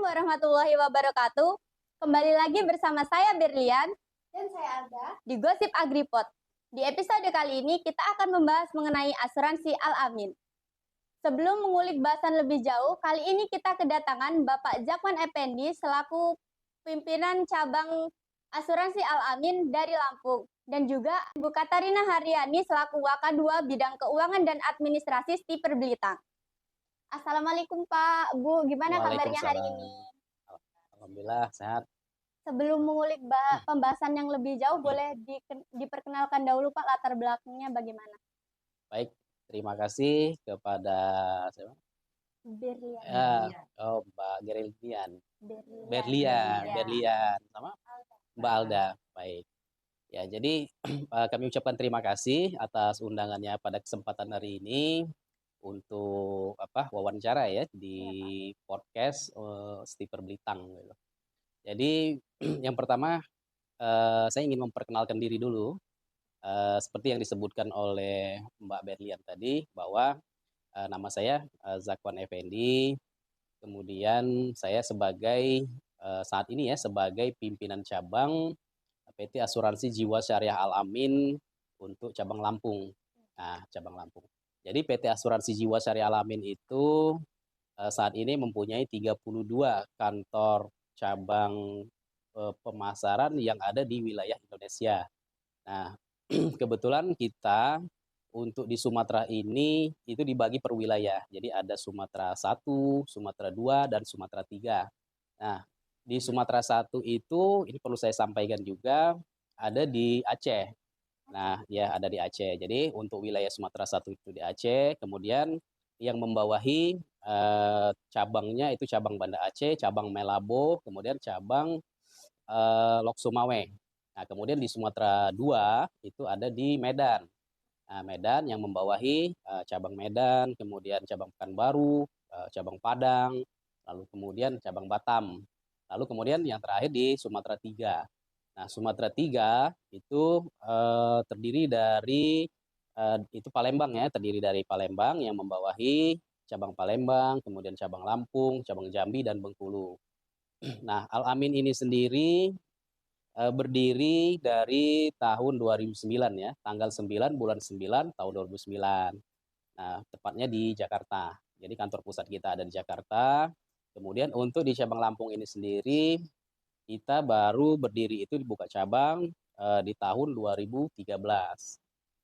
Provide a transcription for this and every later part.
warahmatullahi wabarakatuh. Kembali lagi bersama saya Berlian Dan saya Alda. di Gosip Agripod. Di episode kali ini kita akan membahas mengenai asuransi Al-Amin. Sebelum mengulik bahasan lebih jauh, kali ini kita kedatangan Bapak Zakwan Effendi selaku pimpinan cabang asuransi Al-Amin dari Lampung. Dan juga Bu Katarina Haryani selaku Waka 2 Bidang Keuangan dan Administrasi Stiper Belitang. Assalamualaikum Pak, Bu, gimana kabarnya hari ini? Alhamdulillah sehat. Sebelum mengulik pembahasan yang lebih jauh, boleh diperkenalkan dahulu Pak latar belakangnya bagaimana? Baik, terima kasih kepada siapa? Berlian. Mbak Gereldian. Berlian. Berlian sama Mbak Alda. Baik. Ya, jadi kami ucapkan terima kasih atas undangannya pada kesempatan hari ini untuk wawancara ya di podcast Stiper Belitang gitu. Jadi yang pertama saya ingin memperkenalkan diri dulu. Seperti yang disebutkan oleh Mbak Berlian tadi bahwa nama saya Zakwan Effendi. Kemudian saya sebagai saat ini ya sebagai pimpinan cabang PT Asuransi Jiwa Syariah Al-Amin untuk cabang Lampung. Nah, cabang Lampung. Jadi PT Asuransi Jiwa Syariah Al-Amin itu saat ini mempunyai 32 kantor cabang pemasaran yang ada di wilayah Indonesia. Nah, kebetulan kita untuk di Sumatera ini itu dibagi per wilayah. Jadi ada Sumatera 1, Sumatera 2, dan Sumatera 3. Nah, di Sumatera 1 itu, ini perlu saya sampaikan juga, ada di Aceh. Nah, ya ada di Aceh. Jadi untuk wilayah Sumatera 1 itu di Aceh, kemudian yang membawahi cabangnya itu cabang Banda Aceh, cabang Melabo, kemudian cabang Lok Sumawe. Nah, kemudian di Sumatera 2 itu ada di Medan. Nah, Medan yang membawahi cabang Medan, kemudian cabang Pekanbaru, cabang Padang, lalu kemudian cabang Batam. Lalu kemudian yang terakhir di Sumatera 3. Nah, Sumatera 3 itu terdiri dari itu Palembang ya, terdiri dari Palembang yang membawahi cabang Palembang, kemudian cabang Lampung, cabang Jambi, dan Bengkulu. Nah, Al-Amin ini sendiri berdiri dari tahun 2009 ya, tanggal 9 bulan 9 tahun 2009. Nah, tepatnya di Jakarta. Jadi kantor pusat kita ada di Jakarta. Kemudian untuk di cabang Lampung ini sendiri, kita baru berdiri itu dibuka cabang di tahun 2013.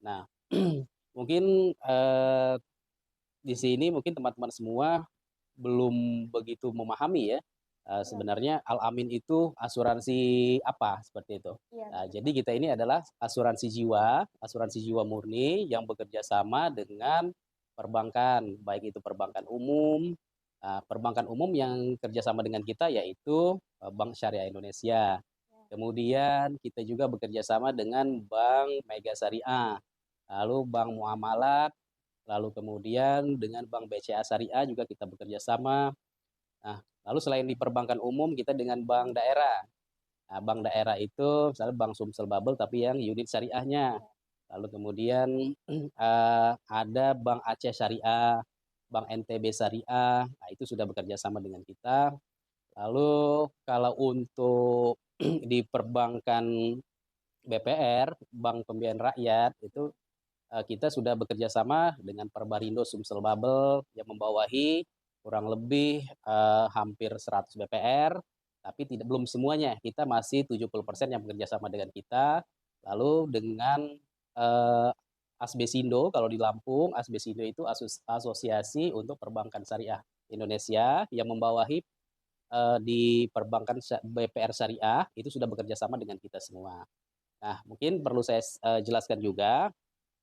Nah, mungkin di sini mungkin teman-teman semua belum begitu memahami ya. Sebenarnya Al-Amin itu asuransi apa seperti itu. Nah, jadi kita ini adalah asuransi jiwa murni yang bekerja sama dengan perbankan, baik itu perbankan umum. Perbankan umum yang kerjasama dengan kita yaitu Bank Syariah Indonesia. Kemudian kita juga bekerja sama dengan Bank Mega Syariah, lalu Bank Muamalat, lalu kemudian dengan Bank BCA Syariah juga kita bekerja sama. Nah, lalu selain di perbankan umum kita dengan bank daerah. Nah, bank daerah itu misalnya Bank Sumsel Babel tapi yang unit syariahnya. Lalu kemudian ada Bank Aceh Syariah, Bank NTB Syariah, nah itu sudah bekerja sama dengan kita. Lalu kalau untuk di perbankan BPR, Bank Pembiayaan Rakyat, itu kita sudah bekerja sama dengan Perbarindo Sumsel Babel yang membawahi kurang lebih hampir 100 BPR, tapi belum semuanya. Kita masih 70% yang bekerja sama dengan kita. Lalu dengan Asbesindo, kalau di Lampung, Asbesindo itu asosiasi untuk perbankan syariah Indonesia yang membawahi di perbankan BPR syariah, itu sudah bekerja sama dengan kita semua. Nah, mungkin perlu saya jelaskan juga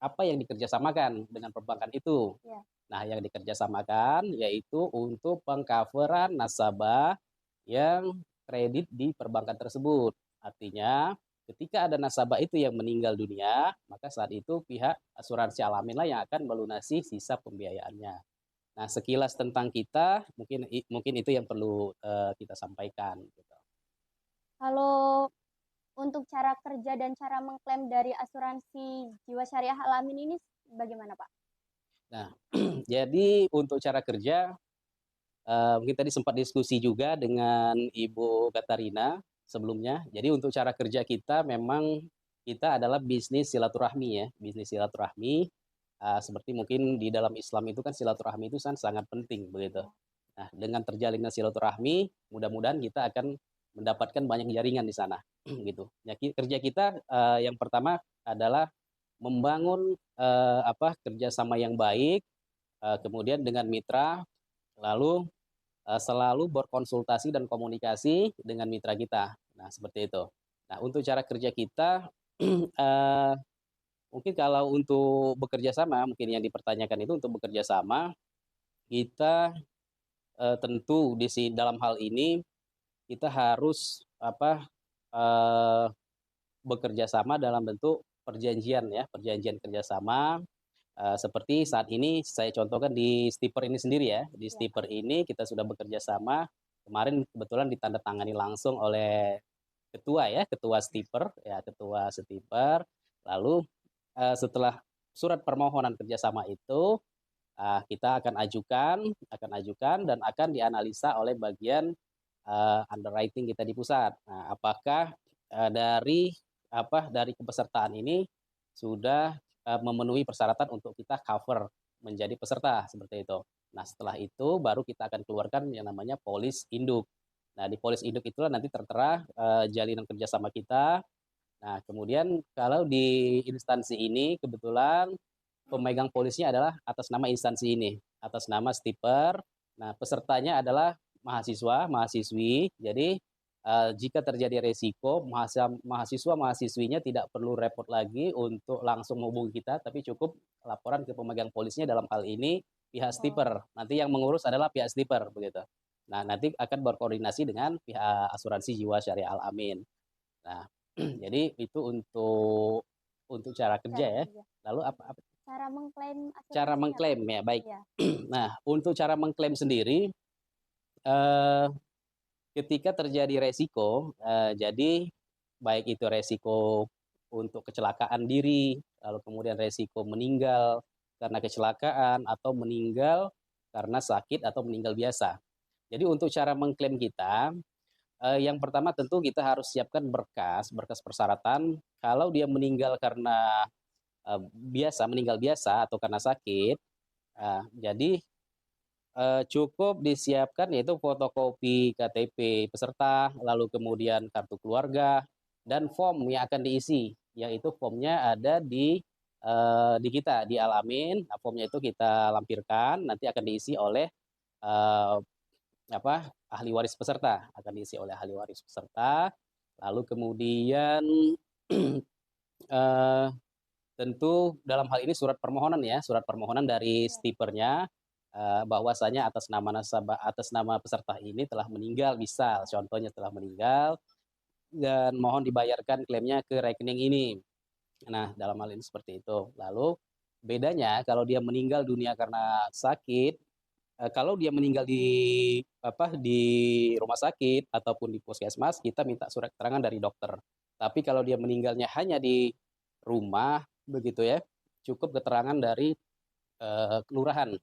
apa yang dikerjasamakan dengan perbankan itu. Nah, yang dikerjasamakan yaitu untuk pengcoveran nasabah yang kredit di perbankan tersebut. Artinya, ketika ada nasabah itu yang meninggal dunia, maka saat itu pihak asuransi Al-Amin lah yang akan melunasi sisa pembiayaannya. Nah, sekilas tentang kita, mungkin itu yang perlu kita sampaikan. Gitu. Kalau untuk cara kerja dan cara mengklaim dari asuransi jiwa syariah Al-Amin ini bagaimana Pak? Nah, jadi untuk cara kerja mungkin tadi sempat diskusi juga dengan Ibu Katarina sebelumnya. Jadi untuk cara kerja kita memang kita adalah bisnis silaturahmi ya, bisnis silaturahmi. Seperti mungkin di dalam Islam itu kan silaturahmi itu kan sangat penting begitu. Nah, dengan terjalinnya silaturahmi, mudah-mudahan kita akan mendapatkan banyak jaringan di sana gitu. Ya, kerja kita yang pertama adalah membangun kerjasama yang baik, kemudian dengan mitra, lalu selalu berkonsultasi dan komunikasi dengan mitra kita. Nah, seperti itu. Nah, untuk cara kerja kita, eh, mungkin kalau untuk bekerja sama, mungkin yang dipertanyakan itu untuk bekerja sama, kita tentu dalam hal ini kita harus eh, bekerja sama dalam bentuk perjanjian ya, perjanjian kerjasama. Seperti saat ini saya contohkan di Stiper ini sendiri ya. Di Stiper ini kita sudah bekerja sama. Kemarin kebetulan ditandatangani langsung oleh ketua ya, ketua Stiper ya, ketua Stiper. Lalu setelah surat permohonan kerjasama itu kita akan ajukan dan akan dianalisa oleh bagian underwriting kita di pusat. Nah, apakah dari kepesertaan ini sudah memenuhi persyaratan untuk kita cover menjadi peserta seperti itu. Nah, setelah itu baru kita akan keluarkan yang namanya polis induk. Nah, di polis induk itulah nanti tertera jalinan kerjasama kita. Nah, kemudian kalau di instansi ini kebetulan pemegang polisnya adalah atas nama instansi ini, atas nama Stiper. Nah, pesertanya adalah mahasiswa, mahasiswi. Jadi jika terjadi resiko, mahasiswa-mahasiswinya tidak perlu repot lagi untuk langsung menghubungi kita, tapi cukup laporan ke pemegang polisnya dalam hal ini pihak Stiper. Nanti yang mengurus adalah pihak Stiper begitu. Nah, nanti akan berkoordinasi dengan pihak asuransi jiwa Syariah Al-Amin. Nah, jadi itu untuk cara kerja ya. Lalu apa Cara mengklaim cara asuransinya, Pak? mengklaim ya, baik. Iya. Nah, untuk cara mengklaim sendiri eh, ketika terjadi resiko, jadi baik itu resiko untuk kecelakaan diri, lalu kemudian resiko meninggal karena kecelakaan atau meninggal karena sakit atau meninggal biasa. Jadi untuk cara mengklaim kita, yang pertama tentu kita harus siapkan berkas persyaratan. Kalau dia meninggal karena meninggal biasa atau karena sakit, jadi cukup disiapkan yaitu fotokopi KTP peserta, lalu kemudian kartu keluarga, dan form yang akan diisi, yaitu formnya ada di kita, di Al-Amin. Nah, formnya itu kita lampirkan, nanti akan diisi oleh eh, ahli waris peserta, akan diisi oleh ahli waris peserta, lalu kemudian eh, tentu dalam hal ini surat permohonan dari stipernya bahwasanya atas nama peserta ini telah meninggal, misal contohnya telah meninggal dan mohon dibayarkan klaimnya ke rekening ini. Nah, dalam hal ini seperti itu. Lalu bedanya kalau dia meninggal dunia karena sakit, kalau dia meninggal di rumah sakit ataupun di puskesmas, kita minta surat keterangan dari dokter. Tapi kalau dia meninggalnya hanya di rumah begitu ya, cukup keterangan dari kelurahan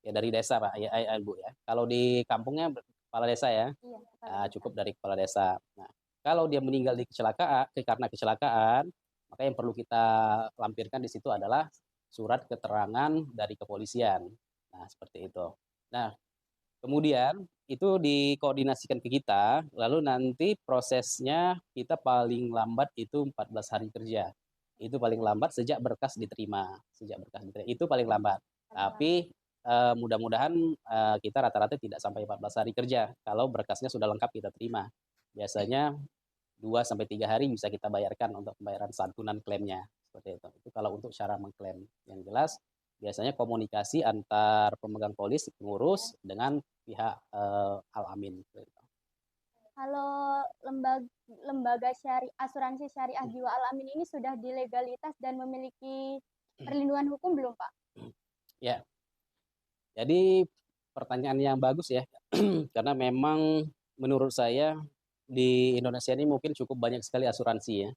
ya, dari desa Pak ya, Bu ya. Kalau di kampungnya kepala desa ya, cukup dari kepala desa. Nah, kalau dia meninggal karena kecelakaan, maka yang perlu kita lampirkan di situ adalah surat keterangan dari kepolisian. Nah, seperti itu. Nah, kemudian itu dikoordinasikan ke kita, lalu nanti prosesnya kita paling lambat itu 14 hari kerja. Itu paling lambat sejak berkas diterima. Itu paling lambat. Tapi mudah-mudahan kita rata-rata tidak sampai 14 hari kerja kalau berkasnya sudah lengkap kita terima. Biasanya 2 sampai 3 hari bisa kita bayarkan untuk pembayaran santunan klaimnya. Seperti itu. Itu kalau untuk cara mengklaim. Yang jelas biasanya komunikasi antar pemegang polis, pengurus dengan pihak Al-Amin. Kalau lembaga asuransi syariah jiwa Al-Amin ini sudah dilegalitas dan memiliki perlindungan hukum belum, Pak? Ya. Jadi pertanyaan yang bagus ya. Karena memang menurut saya di Indonesia ini mungkin cukup banyak sekali asuransi ya.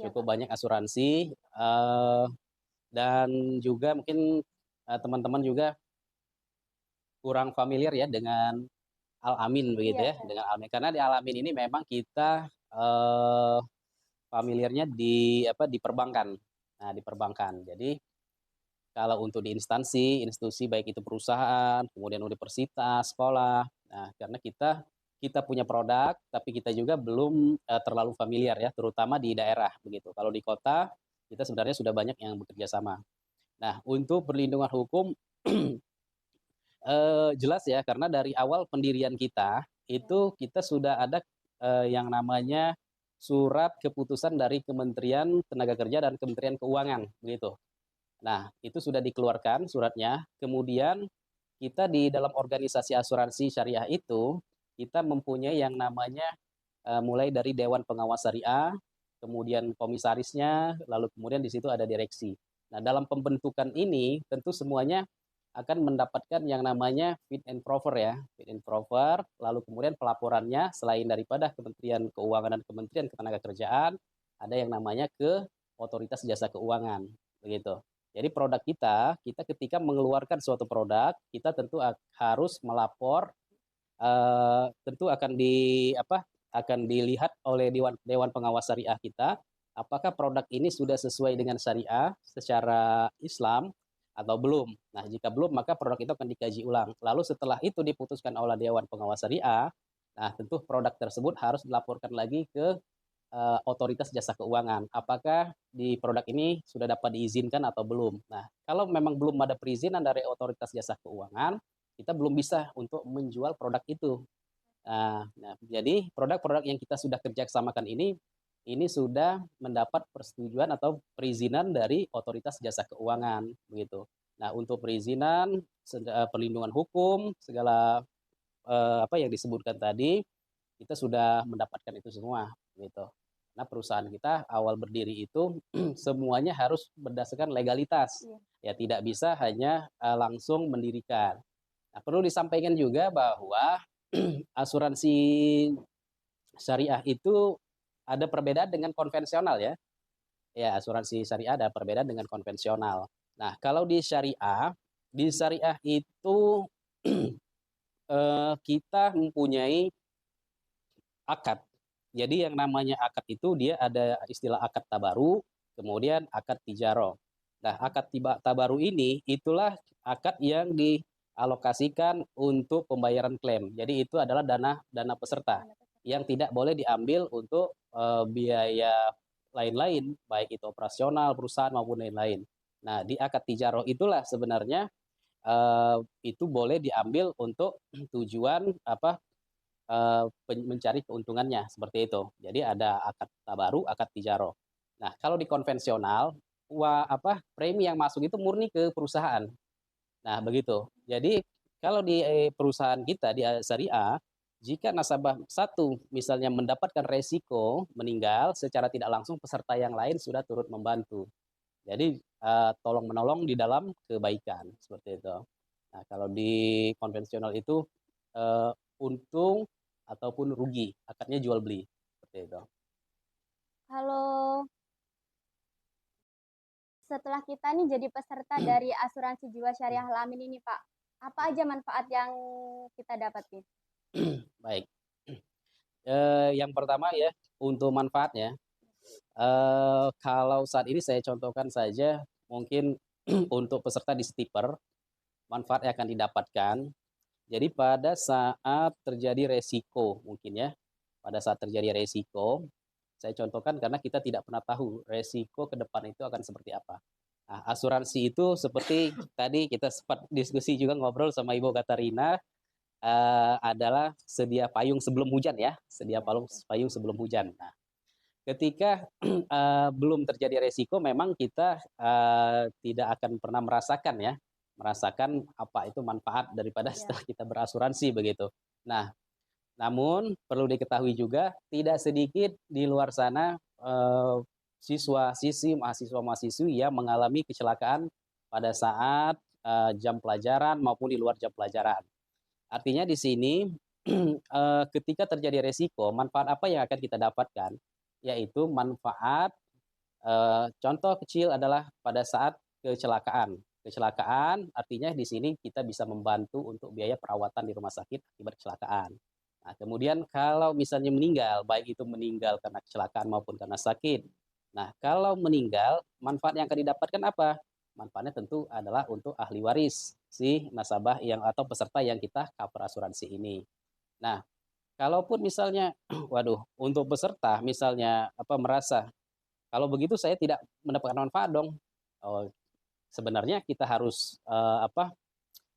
Cukup banyak asuransi dan juga mungkin teman-teman juga kurang familiar ya dengan Al-Amin begitu Iya, ya, dengan Al-Amin. Karena di Al-Amin ini memang kita familiarnya di perbankan. Nah, di perbankan. Jadi kalau untuk di instansi, institusi baik itu perusahaan, kemudian universitas, sekolah. Nah, karena kita punya produk, tapi kita juga belum terlalu familiar ya, terutama di daerah begitu. Kalau di kota, kita sebenarnya sudah banyak yang bekerja sama. Nah, untuk perlindungan hukum jelas ya, karena dari awal pendirian kita, itu kita sudah ada yang namanya surat keputusan dari Kementerian Tenaga Kerja dan Kementerian Keuangan, begitu. Nah, itu sudah dikeluarkan suratnya. Kemudian kita di dalam organisasi asuransi syariah itu, kita mempunyai yang namanya mulai dari Dewan Pengawas Syariah, kemudian komisarisnya, lalu kemudian di situ ada direksi. Nah, dalam pembentukan ini tentu semuanya akan mendapatkan yang namanya fit and proper ya, fit and proper. Lalu kemudian pelaporannya selain daripada Kementerian Keuangan dan Kementerian Ketenagakerjaan, ada yang namanya ke Otoritas Jasa Keuangan, begitu. Jadi produk kita ketika mengeluarkan suatu produk, kita tentu harus melapor, tentu akan dilihat oleh Dewan Pengawas Syariah kita, apakah produk ini sudah sesuai dengan syariah secara Islam atau belum. Nah, jika belum, maka produk itu akan dikaji ulang. Lalu setelah itu diputuskan oleh Dewan Pengawas Syariah, nah tentu produk tersebut harus dilaporkan lagi ke Otoritas Jasa Keuangan. Apakah di produk ini sudah dapat diizinkan atau belum? Nah, kalau memang belum ada perizinan dari Otoritas Jasa Keuangan, kita belum bisa untuk menjual produk itu. Nah, jadi produk-produk yang kita sudah kerjasamakan ini sudah mendapat persetujuan atau perizinan dari Otoritas Jasa Keuangan, begitu. Nah, untuk perizinan, perlindungan hukum, segala apa yang disebutkan tadi, kita sudah mendapatkan itu semua, gitu. Nah, perusahaan kita awal berdiri itu semuanya harus berdasarkan legalitas. iya. Ya, tidak bisa hanya langsung mendirikan. Nah, perlu disampaikan juga bahwa asuransi syariah itu ada perbedaan dengan konvensional ya. Ya, asuransi syariah ada perbedaan dengan konvensional. Nah, kalau di syariah itu kita mempunyai akad. Jadi yang namanya akad itu dia ada istilah akad tabaru, kemudian akad tijaro. Nah, akad tabaru ini itulah akad yang dialokasikan untuk pembayaran klaim. Jadi itu adalah dana peserta yang tidak boleh diambil untuk biaya lain-lain, baik itu operasional perusahaan maupun lain-lain. Nah, di akad tijaro itulah sebenarnya itu boleh diambil untuk tujuan mencari keuntungannya seperti itu. Jadi ada akad tabaru, akad tijaro. Nah, kalau di konvensional, premi yang masuk itu murni ke perusahaan. Nah, begitu. Jadi kalau di perusahaan kita di syariah, jika nasabah satu misalnya mendapatkan resiko meninggal, secara tidak langsung peserta yang lain sudah turut membantu. Jadi tolong menolong di dalam kebaikan seperti itu. Nah, kalau di konvensional itu untung ataupun rugi, akadnya jual beli seperti itu. Halo, setelah kita nih jadi peserta dari asuransi jiwa syariah Al-Amin ini, Pak, apa aja manfaat yang kita dapat nih? Baik. Yang pertama ya untuk manfaatnya, kalau saat ini saya contohkan saja mungkin untuk peserta di Stiper, manfaat yang akan didapatkan. Jadi pada saat terjadi resiko mungkin ya, pada saat terjadi resiko, saya contohkan karena kita tidak pernah tahu resiko ke depan itu akan seperti apa. Nah, asuransi itu seperti tadi kita sempat diskusi juga ngobrol sama Ibu Katarina, adalah sedia payung sebelum hujan ya, sedia payung sebelum hujan. Nah, ketika belum terjadi resiko, memang kita tidak akan pernah merasakan apa itu manfaat daripada setelah kita berasuransi begitu. Nah, namun perlu diketahui juga tidak sedikit di luar sana siswa-siswi, mahasiswa-mahasiswi yang mengalami kecelakaan pada saat jam pelajaran maupun di luar jam pelajaran. Artinya di sini ketika terjadi resiko, manfaat apa yang akan kita dapatkan? Yaitu manfaat contoh kecil adalah pada saat kecelakaan. kecelakaan, artinya di sini kita bisa membantu untuk biaya perawatan di rumah sakit akibat kecelakaan. Nah, kemudian kalau misalnya meninggal, baik itu meninggal karena kecelakaan maupun karena sakit. Nah, kalau meninggal, manfaat yang akan didapatkan apa? Manfaatnya tentu adalah untuk ahli waris si nasabah yang atau peserta yang kita cover asuransi ini. Nah, kalaupun misalnya, waduh, untuk peserta misalnya merasa kalau begitu saya tidak mendapatkan manfaat dong. Oh, sebenarnya kita harus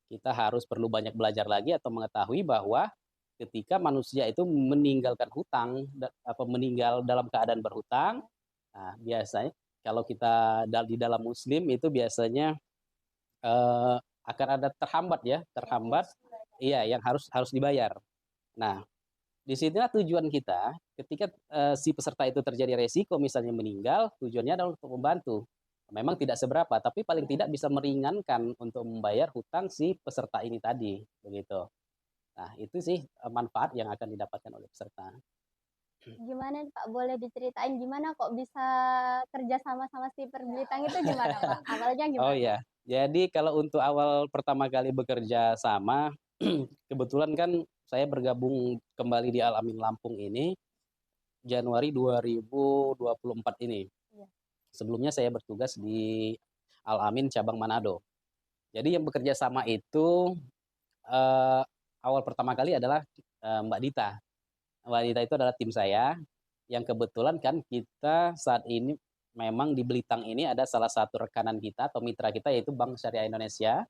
kita harus perlu banyak belajar lagi atau mengetahui bahwa ketika manusia itu meninggalkan hutang meninggal dalam keadaan berhutang, nah biasanya kalau kita di dalam muslim itu biasanya akan ada terhambat ya, terhambat iya yang harus harus dibayar. Nah, di situlah tujuan kita ketika si peserta itu terjadi resiko misalnya meninggal, tujuannya adalah untuk membantu. Memang tidak seberapa, tapi paling tidak bisa meringankan untuk membayar hutang si peserta ini tadi, begitu. Nah, itu sih manfaat yang akan didapatkan oleh peserta. Gimana nih Pak, boleh diceritain gimana kok bisa kerja sama si Perbelitang itu gimana Pak? Awalnya Oh gimana? ya, jadi kalau untuk awal pertama kali bekerja sama, kebetulan kan saya bergabung kembali di Al-Amin Lampung ini Januari 2024 ini. Iya. Sebelumnya saya bertugas di Al-Amin cabang Manado. Jadi yang bekerja sama itu awal pertama kali adalah Mbak Dita. Mbak Dita itu adalah tim saya yang kebetulan kan kita saat ini memang di Belitang ini ada salah satu rekanan kita atau mitra kita yaitu Bank Syariah Indonesia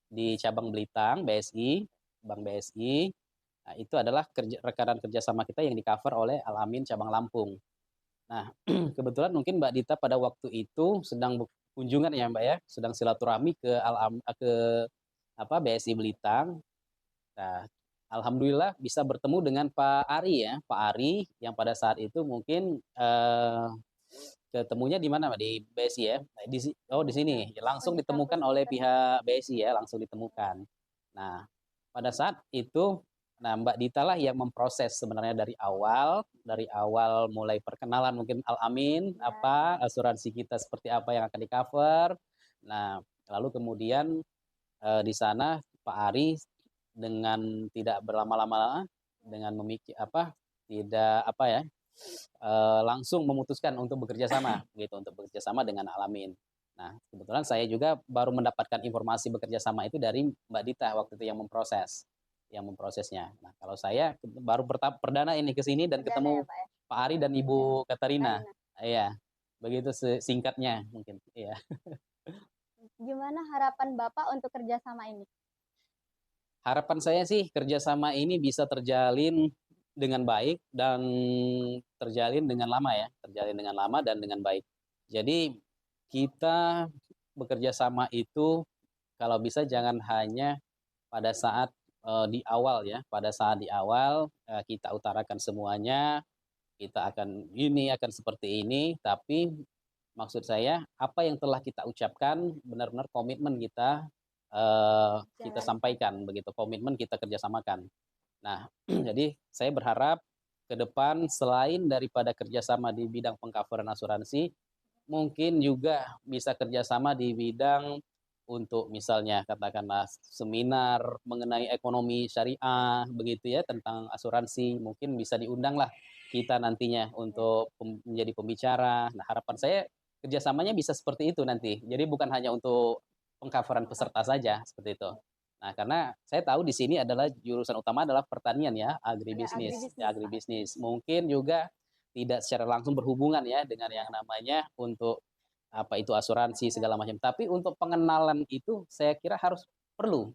di cabang Belitang, BSI, Bank BSI. Nah, itu adalah rekanan kerjasama kita yang di-cover oleh Al-Amin cabang Lampung. Nah, kebetulan mungkin Mbak Dita pada waktu itu sedang kunjungan ya Mbak ya, sedang silaturahmi ke BSI Belitang. Nah, alhamdulillah bisa bertemu dengan Pak Ari ya, Pak Ari yang pada saat itu mungkin ketemunya di mana Mbak? Di BSI ya? Di sini langsung ditemukan oleh pihak BSI ya, langsung ditemukan. Nah, pada saat itu nah Mbak Dita lah yang memproses sebenarnya dari awal mulai perkenalan mungkin Al-Amin, apa asuransi kita seperti apa yang akan di-cover. Nah, lalu kemudian di sana Pak Ari dengan tidak berlama-lama dengan tidak langsung memutuskan untuk bekerja sama gitu untuk bekerja sama dengan Al-Amin. Nah, kebetulan saya juga baru mendapatkan informasi bekerja sama itu dari Mbak Dita waktu itu yang memprosesnya. Nah, kalau saya baru perdana ini ke sini dan ketemu Ya, Pak, ya? Pak Ari dan Ibu Katarina. Iya. Begitu singkatnya mungkin. Iya. Gimana harapan Bapak untuk kerjasama ini? Harapan saya sih kerjasama ini bisa terjalin dengan baik dan terjalin dengan lama ya, terjalin dengan lama dan dengan baik. Jadi kita bekerja sama itu kalau bisa jangan hanya pada saat di awal ya, pada saat di awal kita utarakan semuanya, kita akan seperti ini, tapi maksud saya apa yang telah kita ucapkan benar-benar komitmen kita sampaikan begitu, komitmen kita kerjasamakan. Nah, jadi saya berharap ke depan selain daripada kerjasama di bidang pengcoveran asuransi, mungkin juga bisa kerjasama di bidang untuk misalnya katakanlah seminar mengenai ekonomi syariah begitu ya tentang asuransi mungkin bisa diundang lah kita nantinya untuk menjadi pembicara. Nah harapan saya kerjasamanya bisa seperti itu nanti. Jadi bukan hanya untuk pengcoveran peserta saja seperti itu. Nah karena saya tahu di sini adalah jurusan utama adalah pertanian ya agribisnis. Mungkin juga tidak secara langsung berhubungan ya dengan yang namanya untuk apa itu asuransi segala macam. Tapi untuk pengenalan itu saya kira harus perlu.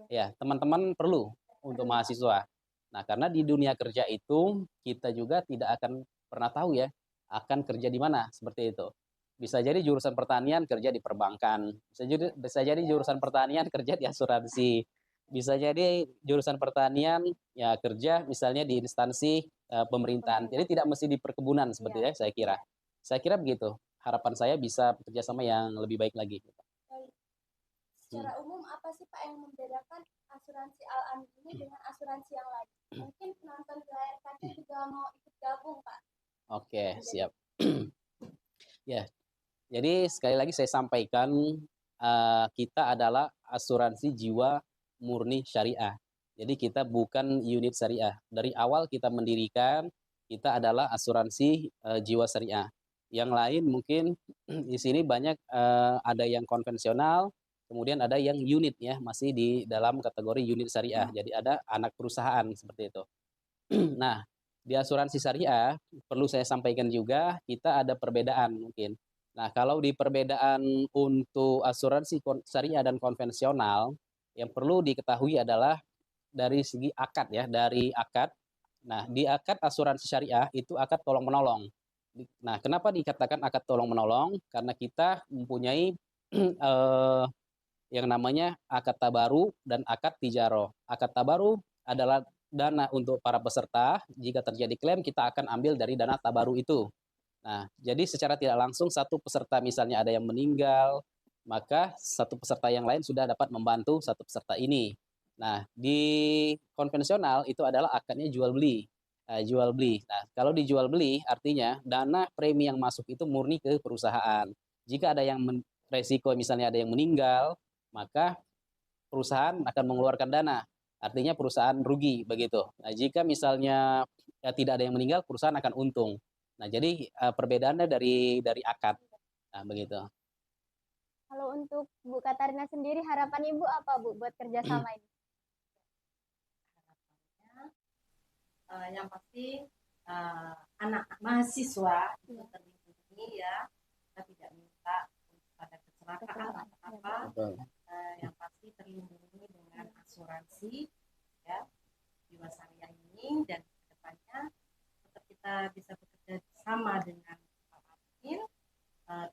Ya, teman-teman perlu untuk mahasiswa. Nah, karena di dunia kerja itu kita juga tidak akan pernah tahu ya akan kerja di mana seperti itu. Bisa jadi jurusan pertanian kerja di perbankan, bisa jadi jurusan pertanian kerja di asuransi, bisa jadi jurusan pertanian ya kerja misalnya di instansi pemerintahan. Jadi tidak mesti di perkebunan seperti ya saya kira. Saya kira begitu. Harapan saya bisa bekerja sama yang lebih baik lagi. Secara umum apa sih Pak yang membedakan asuransi Al-Amin ini dengan asuransi yang lain? Mungkin penonton di layar kaca juga mau ikut gabung Pak. Oke, siap. Ya, jadi sekali lagi saya sampaikan kita adalah asuransi jiwa murni syariah. Jadi kita bukan unit syariah. Dari awal kita mendirikan, kita adalah asuransi jiwa syariah. Yang lain mungkin di sini banyak ada yang konvensional, kemudian ada yang unit ya, masih di dalam kategori unit syariah. Jadi ada anak perusahaan seperti itu. Nah, di asuransi syariah perlu saya sampaikan juga kita ada perbedaan mungkin. Nah, kalau di perbedaan untuk asuransi syariah dan konvensional, yang perlu diketahui adalah dari segi akad ya, dari akad. Nah, di akad asuransi syariah itu akad tolong-menolong. Nah, kenapa dikatakan akad tolong-menolong? Karena kita mempunyai yang namanya akad tabaru dan akad tijaroh. Akad tabaru adalah dana untuk para peserta. Jika terjadi klaim, kita akan ambil dari dana tabaru itu. Nah, jadi secara tidak langsung satu peserta misalnya ada yang meninggal, maka satu peserta yang lain sudah dapat membantu satu peserta ini. Nah, di konvensional itu adalah akadnya jual beli. Jual beli. Nah, kalau dijual beli artinya dana premi yang masuk itu murni ke perusahaan. Jika ada yang resiko misalnya ada yang meninggal, maka perusahaan akan mengeluarkan dana. Artinya perusahaan rugi begitu. Nah, jika misalnya tidak ada yang meninggal, perusahaan akan untung. Nah, jadi perbedaannya dari akad. Nah, begitu. Kalau untuk Bu Katarina sendiri, harapan Ibu apa, Bu, buat kerjasama ini? Yang pasti anak mahasiswa itu terlindungi ya, kita tidak minta pada kecelakaan atau apa, yang pasti terlindungi dengan asuransi ya jiwa syariah ini, dan kedepannya tetap kita bisa bekerja sama dengan Pak Amin,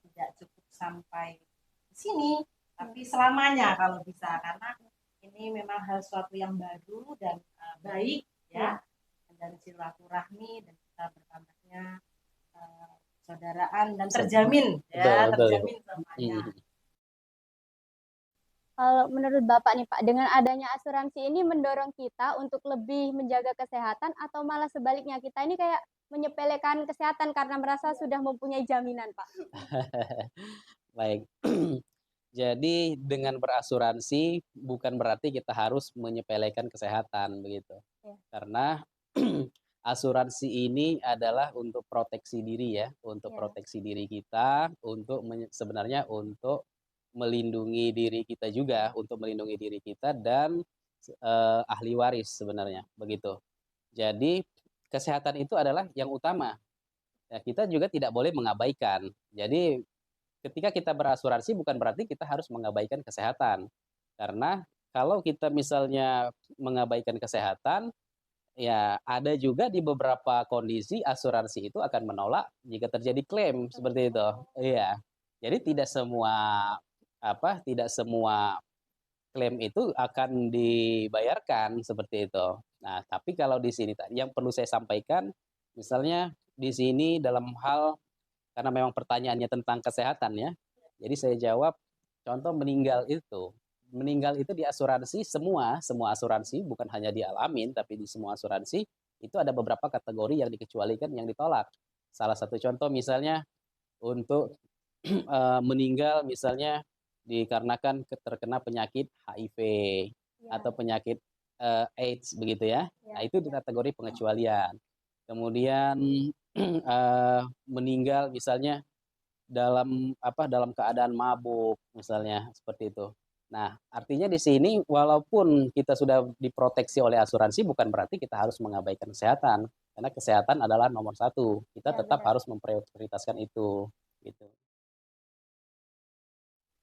tidak cukup sampai di sini tapi selamanya kalau bisa, karena ini memang hal suatu yang baru dan baik ya, dan silaturahmi dan kita bertambahnya persaudaraan dan terjamin ya, terjamin semuanya. Kalau menurut Bapak nih Pak, dengan adanya asuransi ini mendorong kita untuk lebih menjaga kesehatan atau malah sebaliknya kita ini kayak menyepelekan kesehatan karena merasa sudah mempunyai jaminan, Pak? Baik. Jadi dengan berasuransi bukan berarti kita harus menyepelekan kesehatan begitu. Ya. Karena asuransi ini adalah untuk proteksi diri ya, untuk proteksi diri kita, untuk sebenarnya untuk melindungi diri kita juga, untuk melindungi diri kita dan ahli waris sebenarnya begitu. Jadi kesehatan itu adalah yang utama. Ya, kita juga tidak boleh mengabaikan. Jadi ketika kita berasuransi bukan berarti kita harus mengabaikan kesehatan. Karena kalau kita misalnya mengabaikan kesehatan, ya ada juga di beberapa kondisi asuransi itu akan menolak jika terjadi klaim seperti itu. Iya. Jadi tidak semua klaim itu akan dibayarkan seperti itu. Nah, tapi kalau di sini yang perlu saya sampaikan, misalnya di sini dalam hal karena memang pertanyaannya tentang kesehatan ya. Jadi saya jawab, contoh meninggal itu di asuransi semua asuransi, bukan hanya di Al-Amin tapi di semua asuransi itu ada beberapa kategori yang dikecualikan, yang ditolak. Salah satu contoh misalnya untuk meninggal misalnya dikarenakan terkena penyakit HIV atau penyakit AIDS begitu ya. Nah, itu di kategori pengecualian. Kemudian meninggal misalnya dalam keadaan mabuk misalnya seperti itu. Nah, artinya di sini walaupun kita sudah diproteksi oleh asuransi bukan berarti kita harus mengabaikan kesehatan, karena kesehatan adalah nomor satu. Kita tetap harus memprioritaskan itu gitu.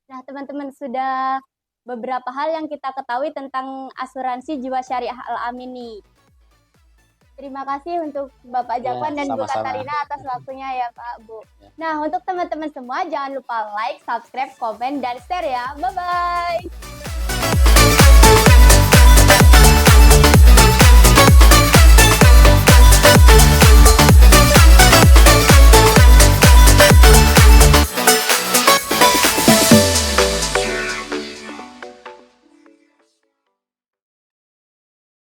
Nah, teman-teman, sudah beberapa hal yang kita ketahui tentang asuransi jiwa syariah Al-Amin nih. Terima kasih untuk Bapak Jakwan dan Bu Katarina atas waktunya ya Pak, Bu. Nah, untuk teman-teman semua jangan lupa like, subscribe, komen, dan share ya. Bye-bye.